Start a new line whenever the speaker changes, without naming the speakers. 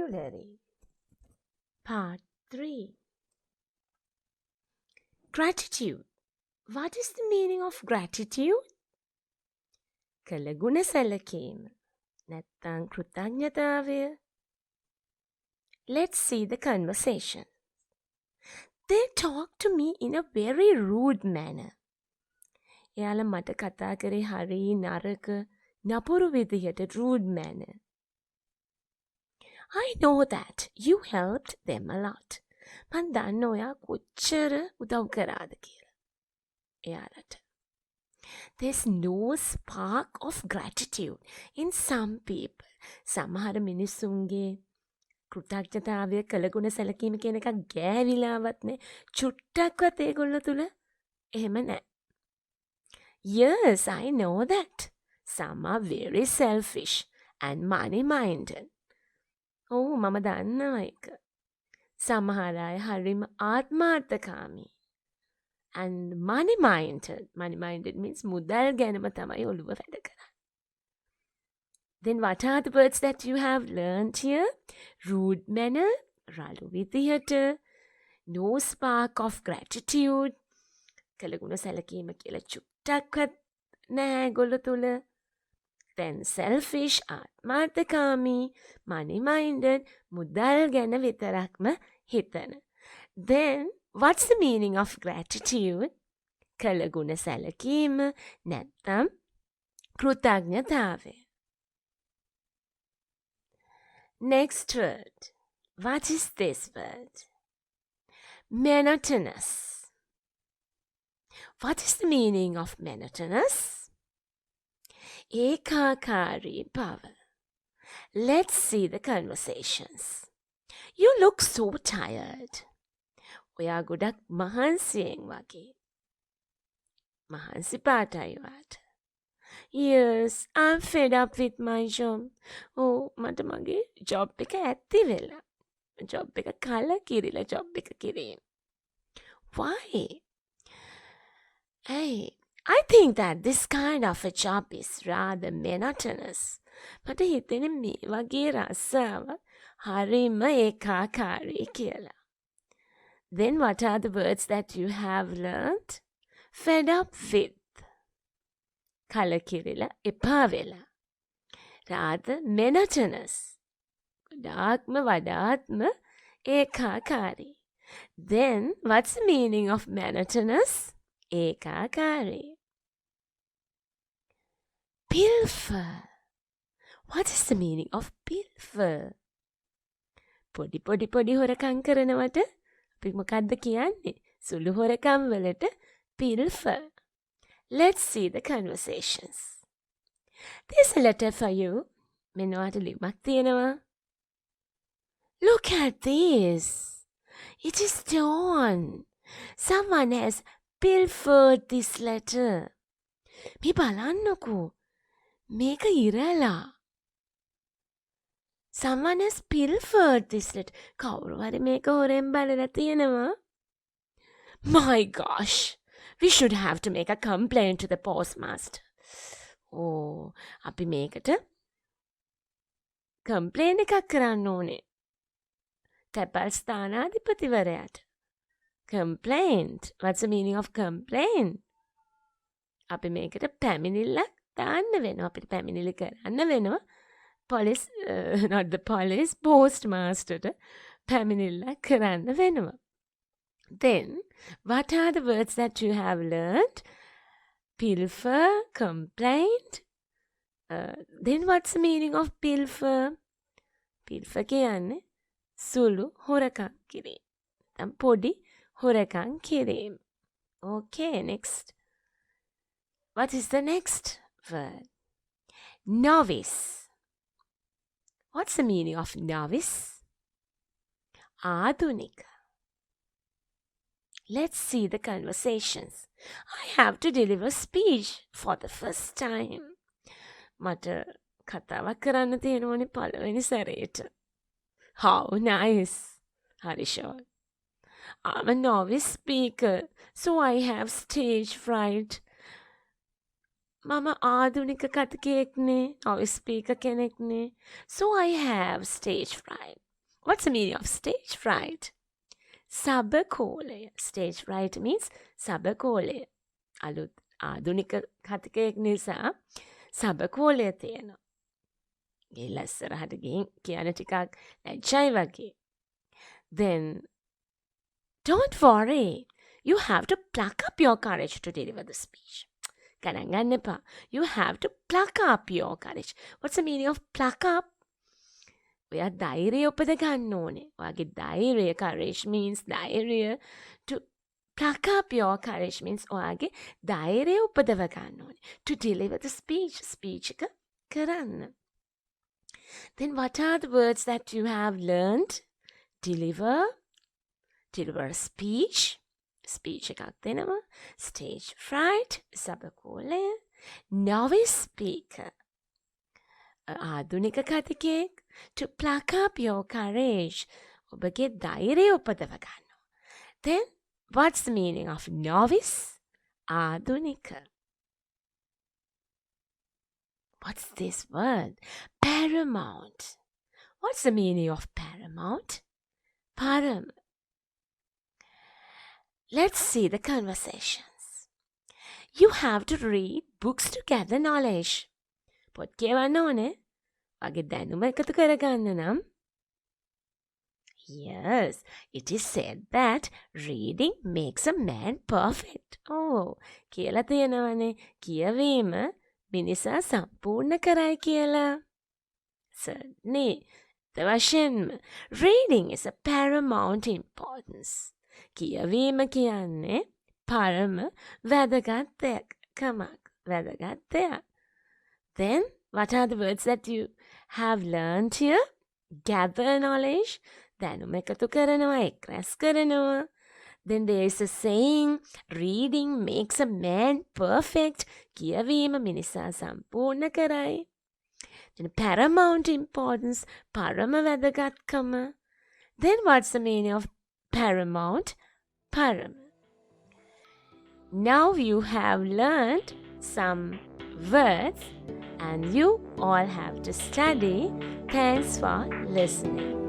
Vocabulary. Part 3. Gratitude. What is the meaning of gratitude? කළගුණ සැලකීම. නැත්තං කෘතඥතාවය. Let's see the conversation. They talked to me in a very rude manner. එයාලා මට කතා කරේ හරි නරක නපුරු විදිහට rude manner. I know that you helped them a lot. මං දන්න ඔයා කොච්චර උදව් කරාද කියලා. එයාලට. There's no spark of gratitude in some people. සමහර මිනිස්සුන්ගේ කෘතඥතාවය කළගුණ සැලකීම කියන එකක් ගෑවිලාවත් නෑ. චුට්ටක්වත් ඒගොල්ලෝ තුල එහෙම නෑ. Yes, I know that. Some are very selfish and money-minded. ඔව් මම දන්නවා ඒක. සමහර අය හරිම ආත්මාර්ථකාමී. And money-minded. Money-minded means මුදල් ගැනම තමයි ඔළුව වැඩ කරන්නේ. Then what are the words that you have learned here? Rude manner, රළු විදිහට, no spark of gratitude, කළගුණ සැලකීම කියලා චුට්ටක්වත් නැහැ ඒගොල්ලෝ තුල. Then selfish, ආත්මාර්ථකාමී, money-minded, මුදල් ගැන විතරක්ම හිතන. Then what's the meaning of gratitude? කළගුණ සැලකීම නැත්නම් කෘතඥතාවය. Next word. What is this word? Menotonous. What is the meaning of monotonous? ඒකාකාරී බව. Let's see the conversations. You look so tired. ඔයා ගොඩක් මහන්සියෙන් වගේ. මහන්සි පාටයි වාට. Yes, I'm fed up with my job. මට මගේ ජොබ් එක ඇත්ති වෙලා. ජොබ් එක කලකිරිලා ජොබ් එක කිරීම. Why? Hey, I think that this kind of a job is rather monotonous. මට හිතෙන්නේ මේ වගේ රස්සාව හරිම ඒකාකාරී කියලා. Then what are the words that you have learned? Fed up with. කලකිරිලා එපා වෙලා. Rather monotonous. වඩාත්ම ඒකාකාරී. Then what's the meaning of monotonous? ඒකාකාරී. Pilfer. What is the meaning of pilfer? පොඩි හොරකම් කරනවට අපි මොකද්ද කියන්නේ? සුළු හොරකම් වලට pilfer. Let's see the conversations. There's a letter for you. මෙන්නවට ලියුමක් තියෙනවා. Look at this. It is torn. Someone has pilfered this letter. මේ බලන්නකෝ. මේක ඉරලා. Someone has pilfered this letter. කවුරු හරි මේක හොරෙන් බලලා තියෙනවා. My gosh. We should have to make a complaint to the postmaster. අපි මේකට complaint එකක් කරන්න ඕනේ. තැපැල් ස්ථානාධිපතිවරයාට. Complaint. What's the meaning of complaint? අපි මේකට පැමිණිල්ලක් දාන්න වෙනවා. අපිට පැමිණිලි කරන්න වෙනවා. Police, not the police, postmasterට පැමිණිල්ලක් කරන්න වෙනවා. Then, what are the words that you have learned? Pilfer, complaint. Then what's the meaning of pilfer? Pilfer කියන්නේ සුළු හොරකම් කිරීම. නැත්නම් පොඩි හොරකම් කිරීම. Okay, next. What is the next word? Novice. What's the meaning of novice? ආධුනික. Let's see the conversations. I have to deliver speech for the first time. මට කතාවක් කරන්න තියෙනවනේ පළවෙනි සැරේට. How nice. හරි short. I'm a novice speaker, so I have stage fright. මම ආධුනික කතිකයෙක්නේ, novice speaker කෙනෙක්නේ. So I have stage fright. What's the meaning of stage fright? Sabakolaya. Stage fright means sabakolaya. අලුත් ආධුනික කතිකයෙක් නිසා සබකෝලය තියෙනවා. ගෙල්ල ඉස්සරහට ගිහින් කියන ටිකක් ලැජ්ජයි වගේ. Then don't worry. You have to pluck up your courage to deliver the speech. ගණන් ගන්න එපා. You have to pluck up your courage. What's the meaning of pluck up? ඔයා ධෛර්යය උපද ගන්න ඕනේ. ඔයාගේ ධෛර්යය, courage means ධෛර්යය. To pluck up your courage means ඔයාගේ ධෛර්යය උපදව ගන්න ඕනේ. To deliver the speech. Speech එක කරන්න. Then what are the words that you have learned? Deliver. Deliver a speech. Speech එකක් දෙනවා. Stage fright. සබකෝලය. Novice speaker. ආධුනික කතිකයෙක්. To pluck up your courage. ඔබගේ ධෛර්යය උපදව ගන්නවා. Then what's the meaning of novice? ආධුනික. What's this word? Paramount. What's the meaning of paramount? Param. Let's see the conversations. You have to read books to gather knowledge. පොත් කියවන්න ඕනේ. වගේ දැනුම එකතු කරගන්න නම්. Yes, it is said that reading makes a man perfect. කියලා තියෙනවනේ. කියවීම මිනිසා සම්පූර්ණ කරයි කියලා. Certainly. වශයෙන්ම reading is a paramount importance. කියවීම කියන්නේ පරම වැදගත් දෙයක්කමක්. වැදගත් දෙයක්. Then, what are the words that you have learned here? Gather knowledge. දැනුම එකතු කරනවා, එක්රැස් කරනවා. Then there is a saying, reading makes a man perfect. කියවීම මිනිසා සම්පූර්ණ කරයි. Then paramount importance, පරම වැදගත්කම. Then what's the meaning of paramount? Param. Now you have learned some words and you all have to study. Thanks for listening.